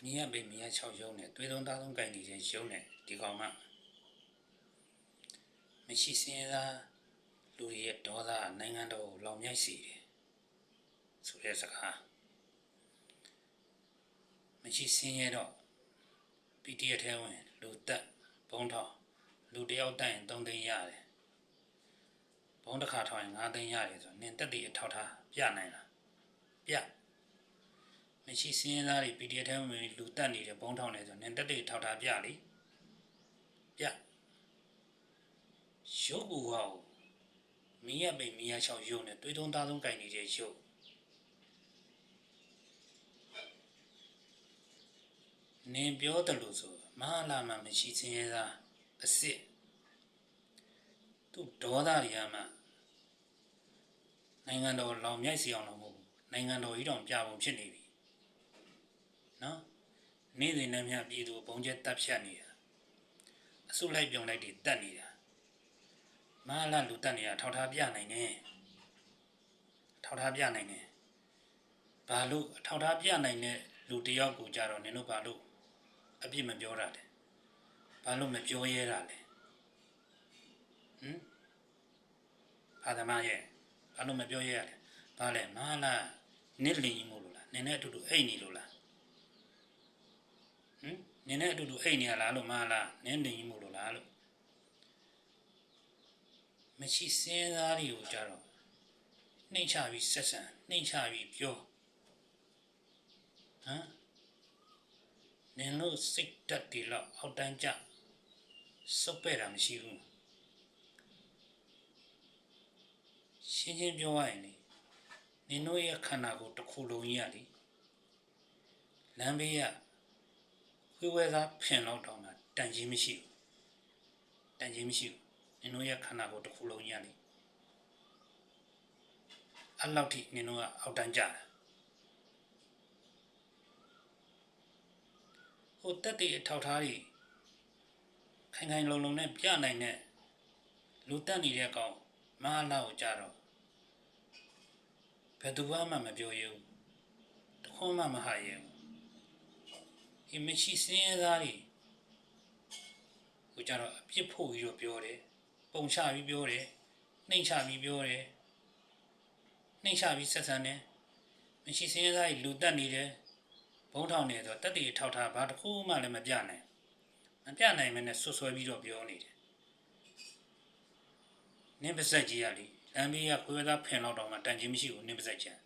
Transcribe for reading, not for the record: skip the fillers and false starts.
မီးရပေမီးရ6ရုံးနဲ့သွေးသွန်းသားသုံးကိုင်နေတဲ့ရုံးနဲ့ဒီကောင်မှမရှိစင်းသားလူရဲ့ဒေါသနိုင်ငံတော်ကိုလောင်မြိုက်စေတယ်ဆိုတဲ့စကားမရှိစင်းရတော့ PDF ထဲဝင်လူတက်ဘုံထောင်လူတယောက်တိုင်3သိန်းရတယ်ဘုံတစ်ခါထောင်ရင်5သိန်းရတယ်ဆိုနင်တက်တည်အထောက်ထားပြနိုင်လားပြမရှိစင်းသားတွေ PDF ထဲဝင်လူတက်နေတဲ့ဘုံထောင်နေဆိုနင်တက်တည်ထောက်ထားပြလေပြရုပ်ကူဟောမီးရပေမီးရ6ရုပ်နဲ့သွေးသွန်းသားသုံးကိုင်နေတဲ့ရုပ်နင်ပြောတယ်လို့ဆိုမဟာလာမှမရှိစင်းသားအစ်စ်သူဒေါသတွေကမှနိုင်ငံတော်လောင်မြိုက်စီအောင်လို့မဟုတ်ဘူးနိုင်ငံတော်ကြီးတောင်ပြပုံဖြစ်နေပြီနော်နေ့စဉ်နဲ့မြပြည်သူပုံကျက်တပ်ဖြတ်နေတာအစုလိုက်ပြုံလိုက်တွေတက်နေတာမဟာလာလူတက်နေတာထောက်ထားပြနိုင်တယ်ထောက်ထားပြနိုင်တယ်ဘာလို့ထောက်ထားပြနိုင်တဲ့လူတယောက်ကိုကြတော့နင်တို့ဘာလို့အပြစ်မပြောတာလဲဘာလို့မပြောရဲတာလဲဖာသမားရဲ့ဘာလို့မပြောရဲရလဲဘာလဲမဟာလာနစ်လီမို့လို့လားနင်နဲ့အတူတူအိတ်နေလို့လားနင်နဲ့အတူတူအိတ်နေရလားလို့မဟာလာနင်းနေမို့လို့လားလို့မရှိစင်းသားတွေကိုကြတော့နှိမ့်ချပြီးဆက်ဆံနှိမ့်ချပြီးပြောနင်တို့စိတ်တက်တီလောက်အောက်တန်းကြစုပ်ပဲ့တာမရှိဘူးရှင်းရှင်းပြောရရင်လေနင်တို့ရဲ့ခန္ဓာကိုယ်တစ်ခုလုံးကြီးရလေလမ်းဘေးကခွေးဝဲသားဖင်လောက်တောင်မှတန်ကြီးမရှိဘူးတန်ကြီးမရှိဘူးနင်တို့ရဲ့ခန္ဓာကိုယ်တစ်ခုလုံးကြီးရလေအဲ့လောက်ထိနင်တို့ကအောက်တန်းကြတာဟိုတက်တဲ့အထောက်ထားတွေခိုင်ခိုင်လုံလုံနဲ့ပြနိုင်တဲ့လူတက်နေတဲ့ကောင်မဟာလာကိုကြတော့ဘယ်သူမှမပြောရဘူးတခွန်းမှမဟာရဘူးဒီမရှိစင်းရသားတွေကိုကြတော့အပြစ်ဖို့ပြီးတော့ပြောတယ်ပုံချပြီးပြောတယ်နှိမ့်ချပြီးပြောတယ်နှိမ့်ချပြီးဆက်ဆံတယ်မရှိစင်းရသားတွေလူတက်နေတယ်ဘုံထောင်နေဆိုတက်တီထောက်ထားဘာတစ်ခုမှလည်းမပြနိုင်မနဲ့ဆွဆွဲပြီးတော့ပြောနေတယ်နင်းပါဇက်ကြီးရလေလမ်းဘေးကခွေးသားဖင်လောက်တော့မှတန်ကြီးမရှိဘူးနင်းပါဇက်ချမ်း